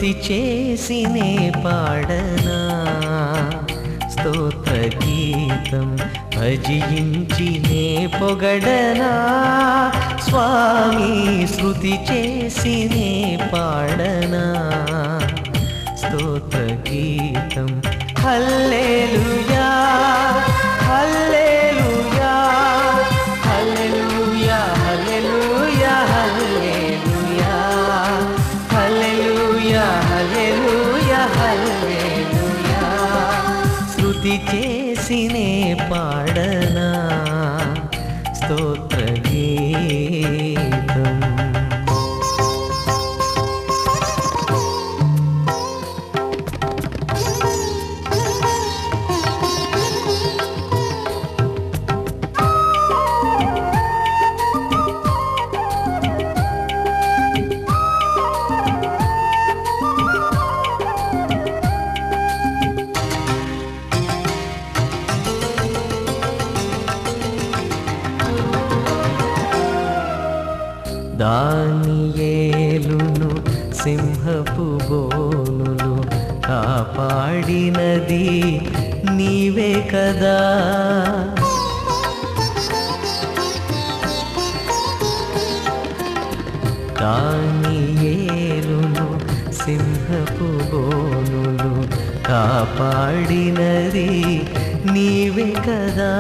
స్తుతి చేసినే పాడనా స్తోత్ర గీతం భజించినే పొగడనా స్వామి స్తుతి చేసినే పాడనా స్తోత్ర గీతం హల్లెలూయా హల్లెలూయా హల్లెలూయా హల్లెలూయా హల్లెలూయా హల్లెలూయా హల్లెలూయా హల్లెలూయా స్తుతి చేసినే పాడనా స్తోత్ర గీతం దానియేలును సింహపు బోనులు కాపాడినది నీవే కదా దానియేలును సింహపు బోనులు కాపాడినది నీవే కదా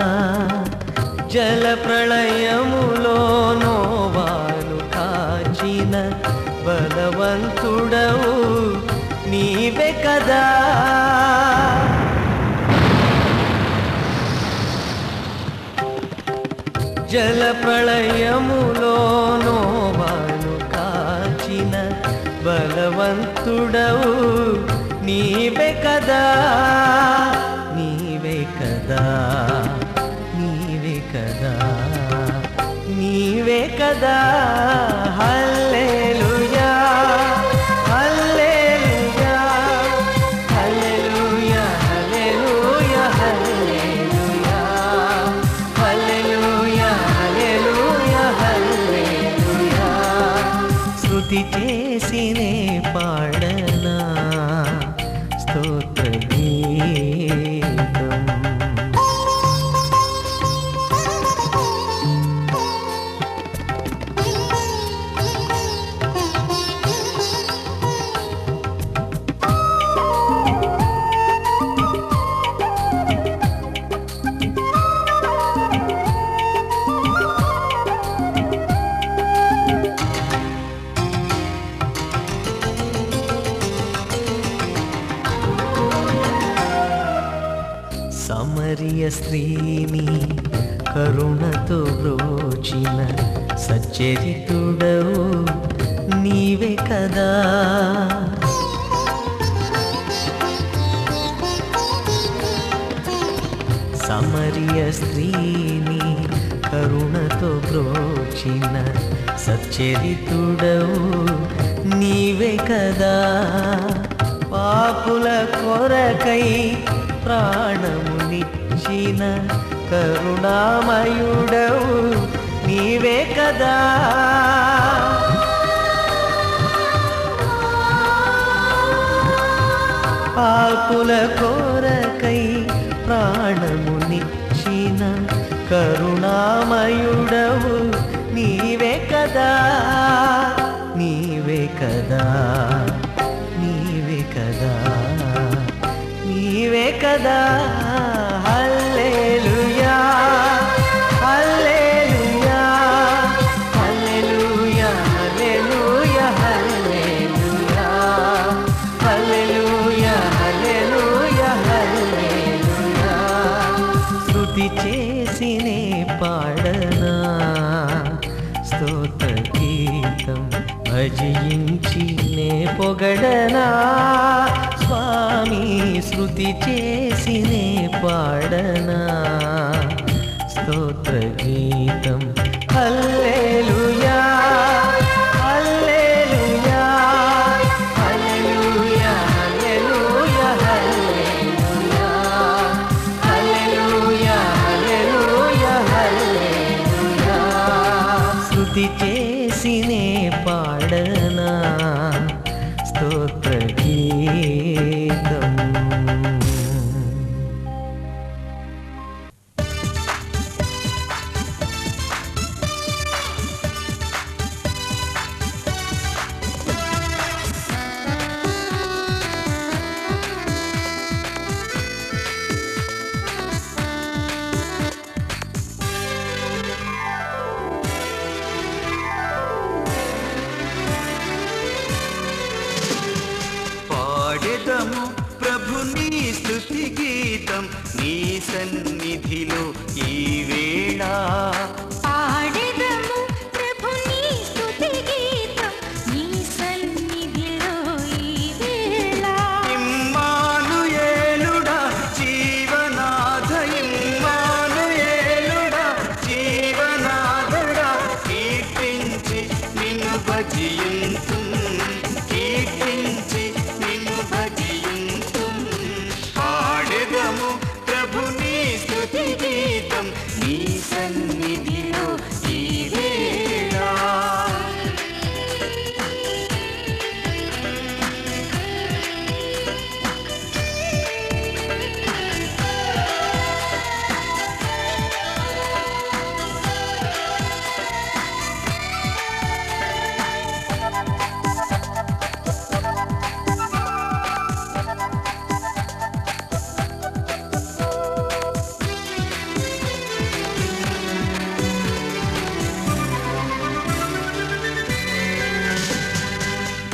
జల ప్రళయములో నోవాను కాచిన బలవంతుడవు నీవే కదా జల ప్రళయములో నోవాను కాచిన బలవంతుడవు నీవే కదా నీవే కదా నీవే కదా నీవే కదా హల్లెలూయా హల్లెలూయా హల్లెలూయా హల్లెలూయా హల్లెలూయా హల్లెలూయా హల్లెలూయా హల్లెలూయా స్తుతి చేసినే పాడనా స్తోత్ర గీతం సమరియ స్త్రీని కరుణతో బ్రోచిన సచ్చరితుడవు నీవే కదా సమరియ స్త్రీని కరుణతో బ్రోచిన సచ్చరితుడవు నీవే కదా పాపుల కొరకై ప్రాణమునిచ్చిన కరుణామయుడవు నీవే కదా పాపుల కొరకై ప్రాణమునిచ్చిన కరుణామయుడవు నీవే కదా నీవే కదా నీవే కదా నీవే కదా హల్లెలూయా హల్లెలూయా హల్లెలూయా హల్లెలూయా హల్లెలూయా హల్లెలూయా హల్లెలూయా హల్లెలూయా స్తుతి చేసినే పాడనా స్తోత్ర గీతం భజించినే పొగడనా స్వామి శృతి చేసినే పాడనా స్తోత్ర గీతం హల్లెలూయా హల్లెలూయా హల్లెలూయా హల్లెలూయా హల్లెలూయా హల్లెలూయా హల్లెలూయా హల్లెలూయా స్తుతి చేసినే పాడనా స్తోత్ర నీ సన్నిధిలో ఈ వేళ పాడెదము ప్రభుని స్తుతి గీతం నీ సన్నిధిలో ఈ వేళ. ఇమ్మానుయేలుడా జీవనాథ ఇమ్మానుయేలుడా జీవనాథుడా కీర్తించి నిన్ను భజింతు కీర్తించి నిన్ను భజింతు పాడెదము ప్రభుని స్తుతి గీతం నీ సన్నిధిలో ఈ వేళ.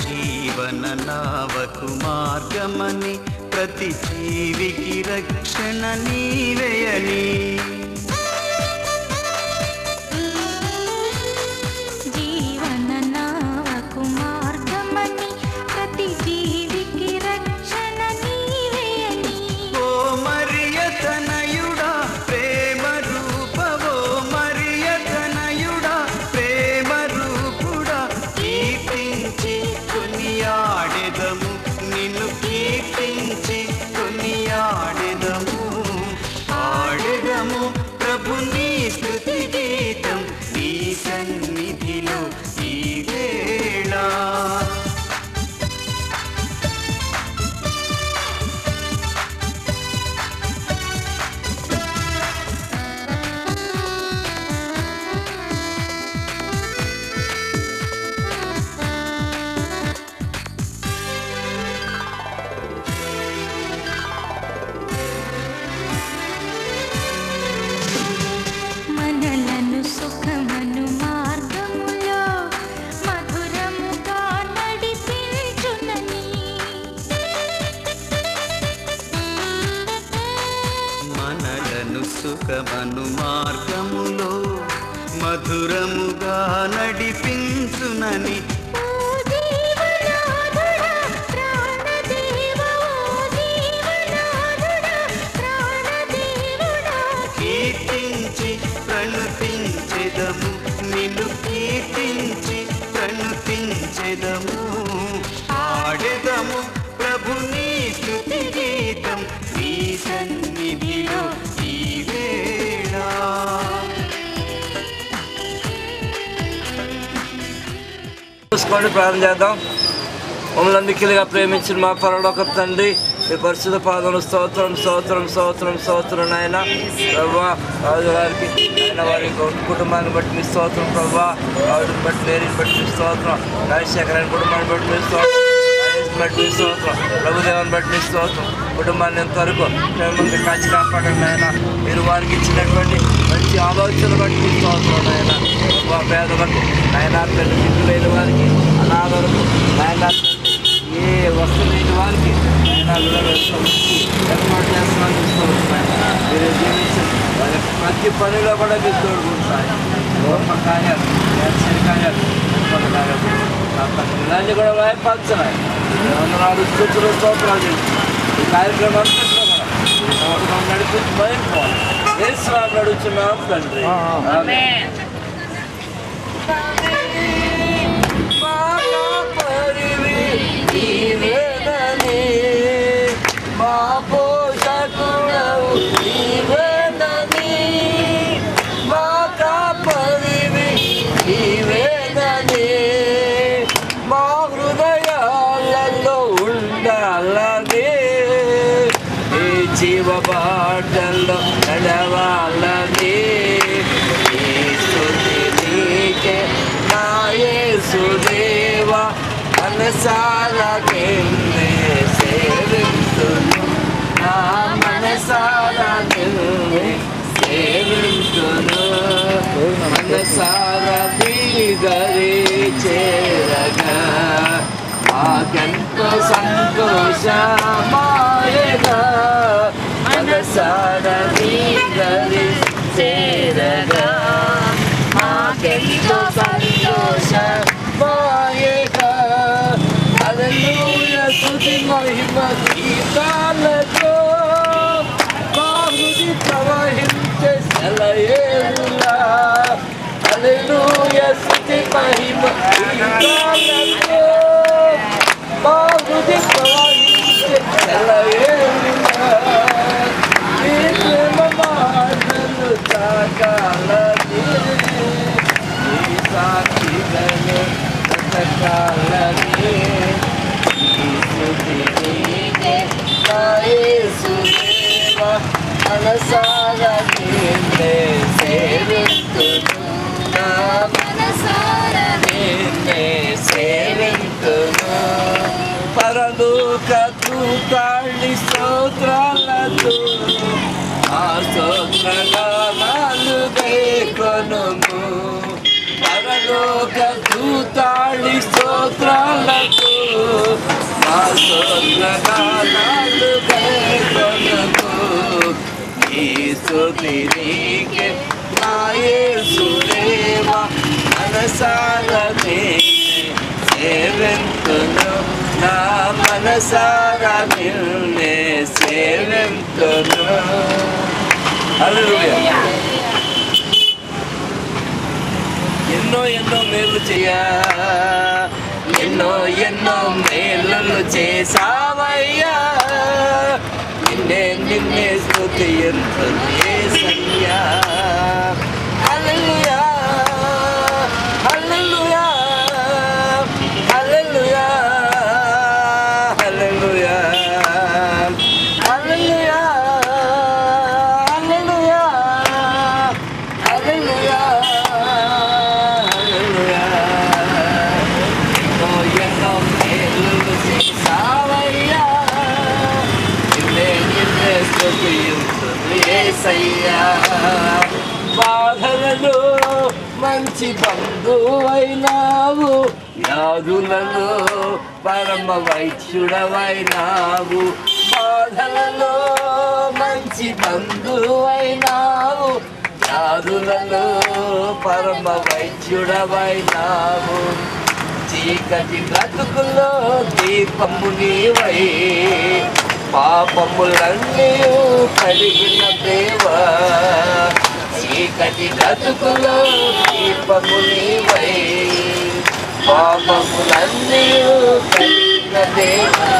జీవన నావకు మార్గమని ప్రతి జీవికి రక్షణ నీవేయని జీవన నావకు మార్గమని ప్రతి జీవికి రక్షణ నీవేయని. ఓ మరియ తనయుడా ప్రేమ రూపవో మరియ తనయుడా ప్రేమ రూపుడా కీర్తించి కొనియాడెదము నిన్ను కీర్తించి కొనియాడెదము ఆడెదము ప్రభుని స్తుతి గీతం నీ సన్నిధిలో ఈ వేళ. మనలను సుఖమను మార్గములో మధురముగా నడిపించునని. మనలను సుఖమను మార్గములో మధురముగా నడిపించునని ఓ జీవనాథుడా ప్రాణదేవా ఓ జీవనాథుడా ప్రాణదేవుడా కీర్తించి ప్రణుతించెదము నిన్ను కీర్తించి ప్రణుతించెదము ఆడెదము ప్రభుని స్తుతి గీతం నీ సన్నిధిలో ఈ వేళ. చూసుకొని ప్రార్థన చేద్దాం. మమ్మల్ని మిక్కిలిగా ప్రేమించిన మా పరలోక తండ్రి మీ పరిశుద్ధ పాదములు స్తోత్రం స్తోత్రం స్తోత్రం స్తోత్రం నాయన ప్రభా రాజు గారికి ఆయన వారి కుటుంబాన్ని బట్టి మీ స్తోత్రం ప్రభా ఆవిడని బట్టి లేరిని బట్టి మీ స్తోత్రం రాజశేఖర్ కుటుంబాన్ని బట్టి మీ స్తోత్రం బట్టి మీ స్తోత్రం ప్రభుదేవాన్ని బట్టి మీ స్తోత్రం కుటుంబాన్ని ఎంతవరకు మిమ్మల్ని కాచి కాపాడండి ఆయన మీరు వారికి ఇచ్చినటువంటి మంచి ఆలోచనలు బట్టి మీ స్తోత్రం నాయన ప్రభా పేదలకు ఆయన పెళ్లి పిల్లలు లేని వారికి అనాథలకు ఆయన ఏ వస్తువు లేని వారికి ఆయన ఏర్పాటు చేస్తున్నాను చూస్తున్నాను మీరు జీవించండి వాళ్ళ ప్రతి పనిలో కూడా మీరు తోడుకుంటారు గొప్ప కార్యాలు సరి కార్యాలు ఇలాంటి కూడా వాయిపడుతున్నాయి వందనాలు స్థుతులు స్తోత్రాలు చేస్తున్నాం ఈ కార్యక్రమం అంతట్లో కూడా నడిపించి బయటపోవాలి దేశం నడుచున్నాం తండ్రి మా పోషకుడవు నీవేనని మా కాపరివి నీవేనని మా హృదయాలలో ఉండాలని ఈ జీవ బాటల్లో నడవాలని ఈ స్తుతి నీకే నా యేసుదేవా మనసారా నిన్నే సేవింతును నా మనసారా నిన్నే సేవింతును మనసారా దిగరి చేరగా మాకెంతో సంతోషమాయగా మనసారా మహిమ గీతాలతో బాహుడి ప్రవహించే సెలయేరులా హల్లెలూయా స్తుతి మహిమ గీతాలతో బాహుడి ప్రవహించే సెలయేరులా నీ ప్రేమ మాటలు తాకాలని నీ సాక్షిలను బ్రతకాలని మనసారా నిన్నే సేవింతును నా మనసారా నిన్నే సేవింతును పరలోక దూతాళి స్తోత్రాలతో ఆ స్తోత్రగానాలు గైకొనుము పరలోక దూతాళి స్తోత్రాలతో ఆ స్తోత్రగానాలు గైకొనుము నీ స్తుతి నీకే నా యేసుదేవా మనసారా నిన్నే సేవింతును నా మనసారా నిన్నే సేవింతును హల్లెలూయా ఎన్నో ఎన్నో మేలు చేయా ఎన్నో ఎన్నో మేలు చేసావయ్యా నిన్నే నిన్నే స్తుతింతును యేసయ్యా హల్లెలూయా హల్లెలూయా హల్లెలూయా హల్లెలూయా హల్లెలూయా హల్లెలూయా హల్లెలూయా హల్లెలూయా ఎన్నో మేలు చేసావయ్యా నిన్నే నిన్నే స్తుతింతును యేసయ్యా బాధలలో మంచి బంధువైనావు వ్యాధులలో పరమ వైద్యుడవైనావు బాధలలో మంచి బంధువైనావు వ్యాధులలో పరమ వైద్యుడవైనావు చీకటి బ్రతుకులో దీపము నీవై పాపములన్నీ కలిగిన దేవా చీకటి బ్రతుకులో దీపము నీవై పాపములన్నీ కలిగిన దేవా